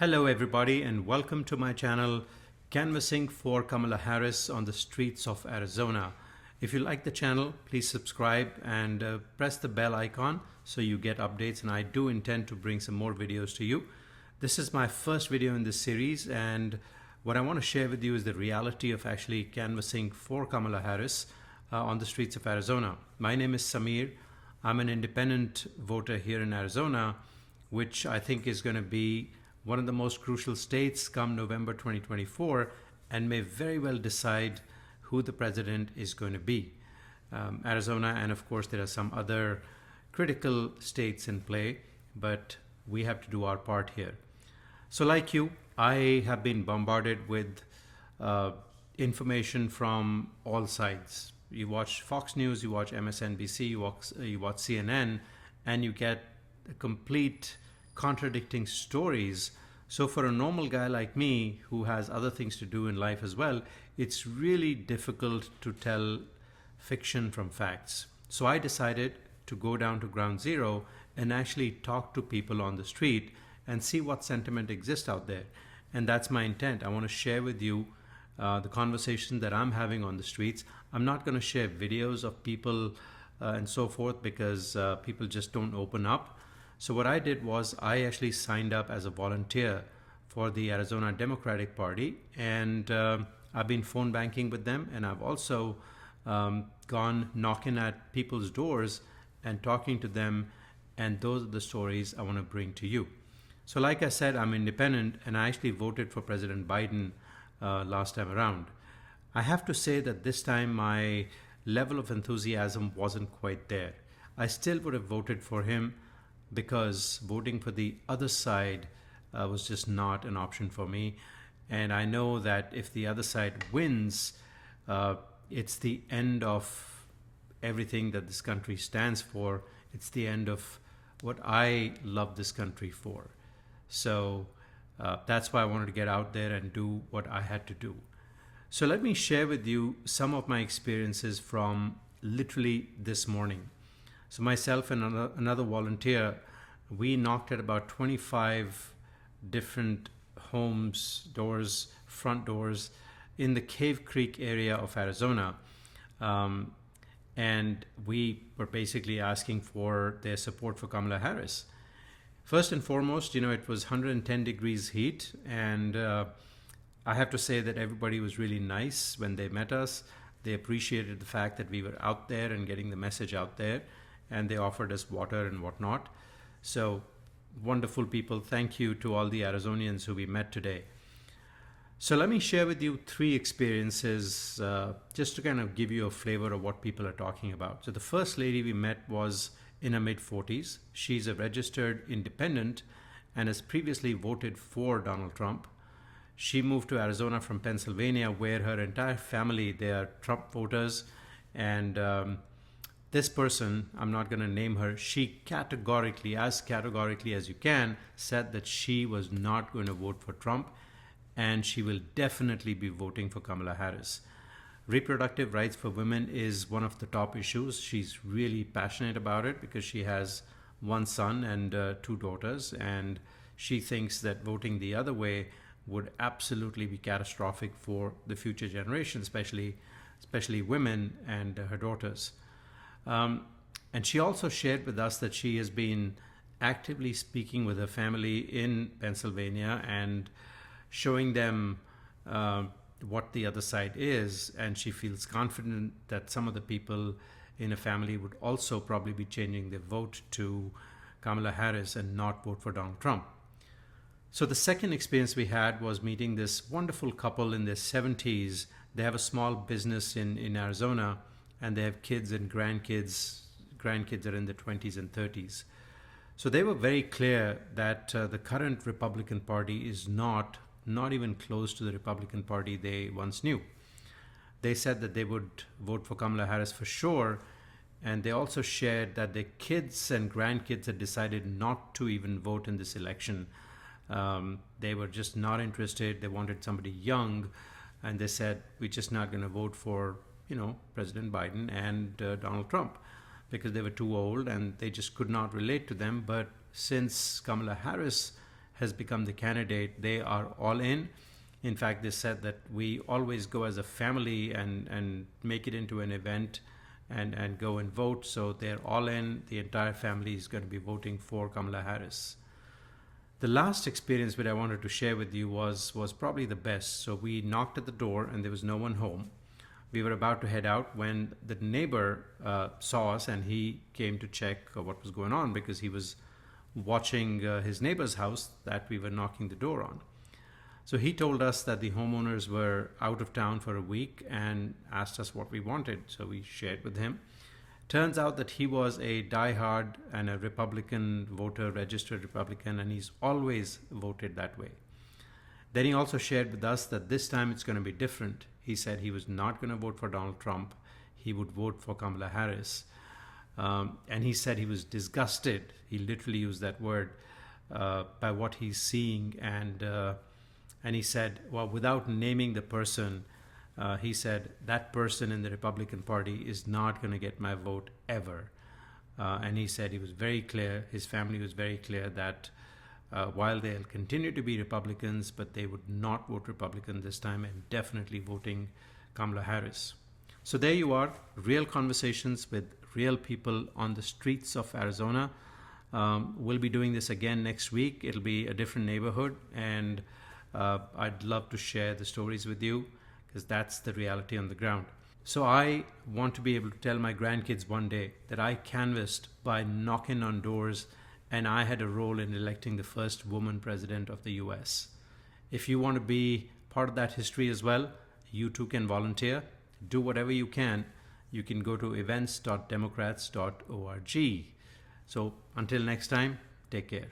Hello, everybody, and welcome to my channel, Canvassing for Kamala Harris on the Streets of Arizona. If you like the channel, please subscribe and press the bell icon so you get updates, and I do intend to bring some more videos to you. This is my first video in this series, and what I want to share with you is the reality of actually canvassing for Kamala Harris on the streets of Arizona. My name is Samir. I'm an independent voter here in Arizona, which I think is going to be one of the most crucial states come November 2024 and may very well decide who the president is going to be. Arizona, and of course there are some other critical states in play, but we have to do our part here. So like you, I have been bombarded with information from all sides. You watch Fox News, you watch MSNBC, you watch CNN, and you get a complete contradicting stories. So for a normal guy like me who has other things to do in life as well, it's really difficult to tell fiction from facts. So I decided to go down to ground zero and actually talk to people on the street and see what sentiment exists out there. And that's my intent. I want to share with you the conversation that I'm having on the streets. I'm not going to share videos of people and so forth because people just don't open up. So what I did was I actually signed up as a volunteer for the Arizona Democratic Party, and I've been phone banking with them, and I've also gone knocking at people's doors and talking to them, and those are the stories I want to bring to you. So like I said, I'm independent, and I actually voted for President Biden last time around. I have to say that this time my level of enthusiasm wasn't quite there. I still would have voted for him, because voting for the other side was just not an option for me. And I know that if the other side wins, it's the end of everything that this country stands for. It's the end of what I love this country for. So that's why I wanted to get out there and do what I had to do. So let me share with you some of my experiences from literally this morning. So myself and another volunteer, we knocked at about 25 different homes, doors, front doors in the Cave Creek area of Arizona. And we were basically asking for their support for Kamala Harris. First and foremost, it was 110 degrees heat. And I have to say that everybody was really nice when they met us. They appreciated the fact that we were out there and getting the message out there. And they offered us water and whatnot. So wonderful people. Thank you to all the Arizonians who we met today. So let me share with you 3 experiences just to kind of give you a flavor of what people are talking about. So the first lady we met was in her mid-40s. She's a registered independent and has previously voted for Donald Trump. She moved to Arizona from Pennsylvania, where her entire family, they are Trump voters. And this person, I'm not going to name her, she categorically as you can, said that she was not going to vote for Trump, and she will definitely be voting for Kamala Harris. Reproductive rights for women is one of the top issues. She's really passionate about it because she has 1 son and 2 daughters, and she thinks that voting the other way would absolutely be catastrophic for the future generation, especially women and her daughters. And she also shared with us that she has been actively speaking with her family in Pennsylvania and showing them what the other side is. And she feels confident that some of the people in her family would also probably be changing their vote to Kamala Harris and not vote for Donald Trump. So the second experience we had was meeting this wonderful couple in their 70s. They have a small business in Arizona, and they have kids and grandkids. Grandkids are in their 20s and 30s. So they were very clear that the current Republican Party is not even close to the Republican Party they once knew. They said that they would vote for Kamala Harris for sure, and they also shared that their kids and grandkids had decided not to even vote in this election. They were just not interested. They wanted somebody young, and they said, we're just not going to vote for President Biden and Donald Trump, because they were too old and they just could not relate to them. But since Kamala Harris has become the candidate, they are all in. In fact, they said that we always go as a family and make it into an event and go and vote. So they're all in. The entire family is going to be voting for Kamala Harris. The last experience that I wanted to share with you was probably the best. So we knocked at the door and there was no one home. We were about to head out when the neighbor saw us, and he came to check what was going on because he was watching his neighbor's house that we were knocking the door on. So he told us that the homeowners were out of town for a week and asked us what we wanted. So we shared with him. Turns out that he was a diehard and a Republican voter, registered Republican, and he's always voted that way. Then he also shared with us that this time it's going to be different. He said he was not going to vote for Donald Trump. He would vote for Kamala Harris. And he said he was disgusted. He literally used that word by what he's seeing. And he said, well, without naming the person, he said that person in the Republican Party is not going to get my vote ever. And he said he was very clear, his family was very clear that while they'll continue to be Republicans, but they would not vote Republican this time and definitely voting Kamala Harris. So there you are, real conversations with real people on the streets of Arizona. We'll be doing this again next week. It'll be a different neighborhood, and I'd love to share the stories with you because that's the reality on the ground. So I want to be able to tell my grandkids one day that I canvassed by knocking on doors, and I had a role in electing the first woman president of the US. If you want to be part of that history as well, you too can volunteer. Do whatever you can. You can go to events.democrats.org. So until next time, take care.